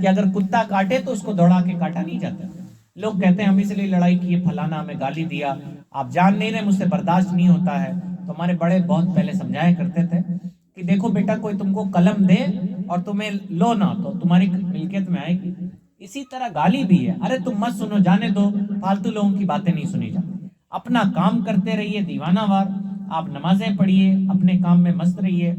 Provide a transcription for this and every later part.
کہ اگر کتا کاٹے تو اس کو دوڑا کے کاٹا نہیں جاتا. لوگ کہتے ہیں ہم اس لیے لڑائی کی، فلانا ہمیں گالی دیا، آپ جان نہیں رہے مجھ سے برداشت نہیں ہوتا ہے. تو ہمارے بڑے بہت پہلے سمجھایا کرتے تھے کہ دیکھو بیٹا، کوئی تم کو قلم دے اور تمہیں لو نہ تو تمہاری ملکیت میں آئے گی. اسی طرح گالی بھی ہے، ارے تم مت سنو، جانے دو، فالتو لوگوں کی باتیں نہیں سنی جاتی. اپنا کام کرتے رہیے دیوانہ وار، آپ نمازیں پڑھیے، اپنے کام میں مست رہیے.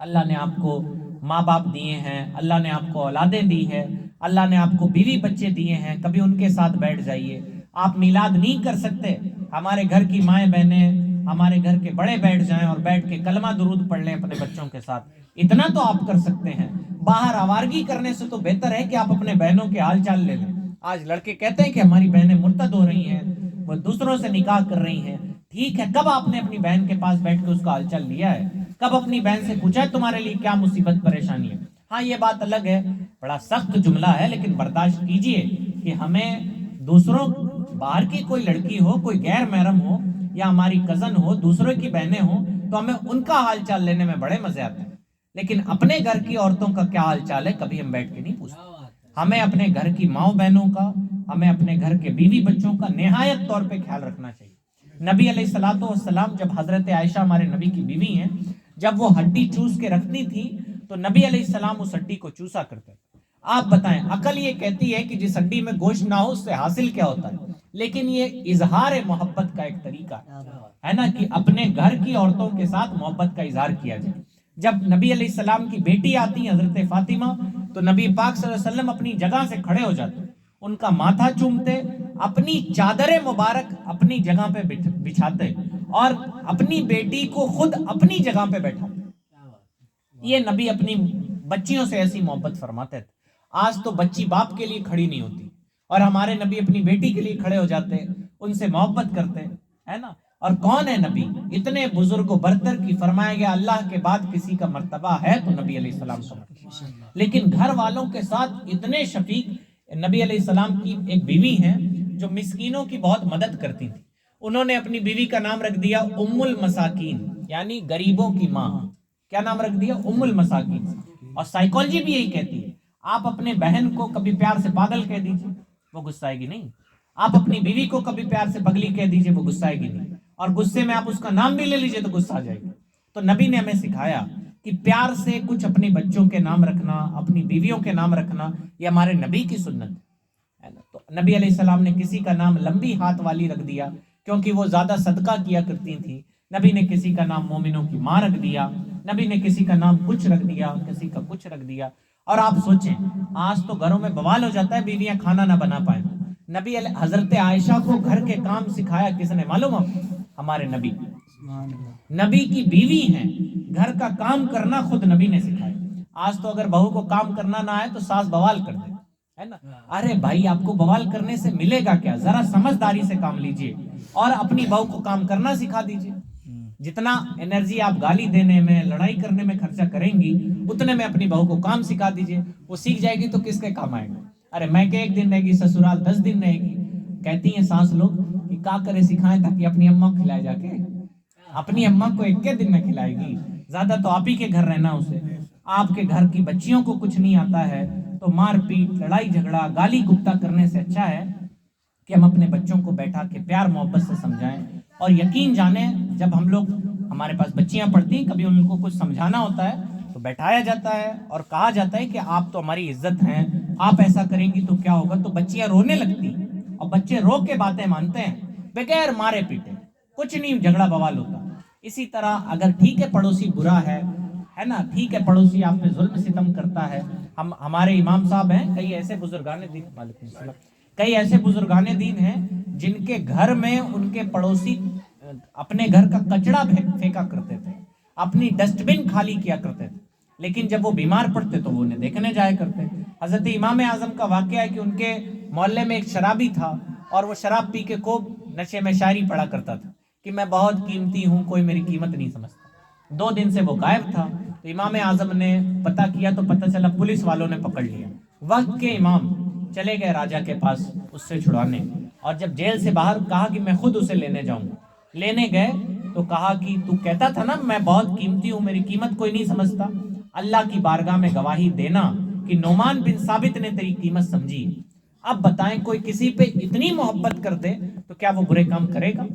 اللہ نے آپ کو ماں باپ دیے ہیں، اللہ نے آپ کو اولادیں دی ہے، اللہ نے آپ کو بیوی بچے دیے ہیں، کبھی ان کے ساتھ بیٹھ جائیے. آپ میلاد نہیں کر سکتے، ہمارے گھر کی مائیں بہنیں، ہمارے گھر کے بڑے بیٹھ جائیں اور بیٹھ کے کلمہ درود پڑھ لیں اپنے بچوں کے ساتھ، اتنا تو آپ کر سکتے ہیں. باہر آوارگی کرنے سے تو بہتر ہے کہ آپ اپنے بہنوں کے حال چال لے لیں. آج لڑکے کہتے ہیں کہ ہماری بہنیں مرتد ہو رہی ہیں، وہ دوسروں سے نکاح کر رہی ہیں. ٹھیک ہے، کب آپ نے اپنی بہن کے پاس بیٹھ کے اس کا حال چال لیا ہے؟ کب اپنی بہن سے پوچھا ہے تمہارے لیے کیا مصیبت پریشانی ہے؟ ہاں یہ بات الگ ہے، بڑا سخت جملہ ہے، لیکن برداشت کیجئے کہ ہمیں دوسروں، باہر کی کوئی لڑکی ہو، کوئی غیر محرم ہو یا ہماری کزن ہو، دوسروں کی بہنیں ہوں، تو ہمیں ان کا حال چال لینے میں بڑے مزے آتے ہیں. لیکن اپنے گھر کی عورتوں کا کیا حال چال ہے کبھی ہم بیٹھ کے نہیں پوچھتے. ہمیں اپنے گھر کی ماؤں بہنوں کا، ہمیں اپنے گھر کے بیوی بچوں کا نہایت طور پہ خیال رکھنا چاہیے. نبی علیہ الصلوۃ والسلام، جب حضرت عائشہ ہمارے نبی کی بیوی ہیں، جب وہ ہڈی چوس کے رکھتی تھی تو نبی علیہ السلام اس ہڈی کو چوسا کرتے. آپ بتائیں، عقل یہ کہتی ہے کہ جس ہڈی میں گوشت نہ ہو اس سے حاصل کیا ہوتا ہے؟ لیکن یہ اظہار محبت کا ایک طریقہ ہے نا، کہ اپنے گھر کی عورتوں کے ساتھ محبت کا اظہار کیا جائے. جب نبی علیہ السلام کی بیٹی آتی ہیں حضرت فاطمہ، تو نبی پاک صلی اللہ علیہ وسلم اپنی جگہ سے کھڑے ہو جاتے، ان کا ماتھا چومتے، اپنی چادر مبارک اپنی جگہ پہ بچھاتے اور اپنی بیٹی کو خود اپنی جگہ پہ بیٹھاتے. یہ نبی اپنی بچیوں سے ایسی محبت فرماتے تھے. آج تو بچی باپ کے لیے کھڑی نہیں ہوتی، اور ہمارے نبی اپنی بیٹی کے لیے کھڑے ہو جاتے، ان سے محبت کرتے ہے نا. اور کون ہے نبی؟ اتنے بزرگ و برتر کی، فرمایا گیا اللہ کے بعد کسی کا مرتبہ ہے تو نبی علیہ السلام کا مرتبہ. لیکن گھر والوں کے ساتھ اتنے شفیق. نبی علیہ السلام کی ایک بیوی ہیں جو مسکینوں کی بہت مدد کرتی تھی، انہوں نے اپنی بیوی کا نام رکھ دیا ام المساکین، یعنی غریبوں کی ماں. کیا نام رکھ دیا؟ ام المساکین. اور سائیکالوجی بھی یہی کہتی ہے، آپ اپنے بہن کو کبھی پیار سے پاگل کہہ دیجئے، وہ غصہ گی نہیں. آپ اپنی بیوی کو کبھی پیار سے پگلی کہہ دیجئے، وہ غصہ گی نہیں. اور غصے میں آپ اس کا نام بھی لے لیجئے تو غصہ آ جائے گی. تو نبی نے ہمیں سکھایا کہ پیار سے کچھ اپنے بچوں کے نام رکھنا، اپنی بیویوں کے نام رکھنا، یہ ہمارے نبی کی سنت ہے نا. تو نبی علیہ السلام نے کسی کا نام لمبی ہاتھ والی رکھ دیا کیونکہ وہ زیادہ صدقہ کیا کرتی تھی. نبی نے کسی کا نام مومنوں کی ماں رکھ دیا، نبی نے کسی کا نام کچھ رکھ دیا، کسی کا کچھ رکھ دیا. اور آپ سوچیں، آج تو گھروں میں بوال ہو جاتا ہے بیویاں کھانا نہ بنا پائیں. نبی حضرت عائشہ کو گھر کے کام سکھایا کس نے معلوم ہے؟ ہمارے نبی. نبی کی بیوی ہیں، گھر کا کام کرنا خود نبی نے سکھایا. آج تو اگر بہو کو کام کرنا نہ آئے تو ساس بوال کر دے ہے نا. ارے بھائی، آپ کو بوال کرنے سے ملے گا کیا؟ ذرا سمجھداری سے کام لیجئے اور اپنی بہو کو کام کرنا سکھا دیجئے. جتنا انرجی آپ گالی دینے میں، لڑائی کرنے میں خرچہ کریں گی، اتنے میں اپنی بہو کو کام سکھا دیجئے. وہ سیکھ جائے گی تو کس کے کام آئے گا؟ ارے میں کہ 1 دن رہے گی سسرال 10 دن رہے گی. کہتی ہیں ساس لوگ کہ کیا کرے سکھائیں تاکہ اپنی اماں کو کھلائے جا کے. اپنی اماں کو 1 دن میں کھلائے گی، زیادہ تو آپ ہی کے گھر رہنا اسے. آپ کے گھر کی بچیوں کو کچھ نہیں آتا ہے تو مار پیٹ، لڑائی جھگڑا، گالی گپتا کرنے سے اچھا ہے کہ ہم اپنے بچوں کو بیٹھا کے پیار محبت سے سمجھائیں. اور یقین جانیں، جب ہم لوگ، ہمارے پاس بچیاں پڑھتی ہیں، کبھی ان کو کچھ سمجھانا ہوتا ہے تو بیٹھایا جاتا ہے اور کہا جاتا ہے کہ آپ تو ہماری عزت ہیں، آپ ایسا کریں گی تو کیا ہوگا. تو بچیاں رونے لگتی اور بچے رو کے باتیں مانتے ہیں بغیر مارے پیٹے، کچھ نہیں جھگڑا بوال ہوتا. اسی طرح اگر ٹھیک ہے پڑوسی برا ہے نا، ٹھیک ہے پڑوسی آپ پہ ظلم ستم کرتا ہے. ہمارے امام صاحب ہیں، کئی ایسے بزرگان دین، وعلیکم السلام، کئی ایسے بزرگان دین ہیں جن کے گھر میں ان کے پڑوسی اپنے گھر کا کچڑا پھینکا کرتے تھے، اپنی ڈسٹ بن خالی کیا کرتے تھے، لیکن جب وہ بیمار پڑتے تو وہ انہیں دیکھنے جایا کرتے. حضرت امام اعظم کا واقعہ ہے کہ ان کے محلے میں ایک شرابی تھا اور وہ شراب پی کے خوب نشے میں شاعری پڑھا کرتا تھا کہ میں بہت قیمتی ہوں، کوئی میری قیمت نہیں سمجھتا. 2 دن سے وہ غائب تھا تو امام اعظم نے پتہ کیا تو پتہ چلا پولیس والوں نے پکڑ لیا. وقت کے امام چلے گئے راجہ کے پاس اس سے چھڑانے، اور جب جیل سے باہر کہا کہ میں خود اسے لینے جاؤں گا. لینے گئے تو کہا کہ تو کہتا تھا نا میں بہت قیمتی ہوں، میری قیمت کوئی نہیں سمجھتا. اللہ کی بارگاہ میں گواہی دینا کہ نعمان بن ثابت نے تیری قیمت سمجھی. اب بتائیں کوئی کسی پہ اتنی محبت کر دے تو کیا وہ برے کام کرے گا؟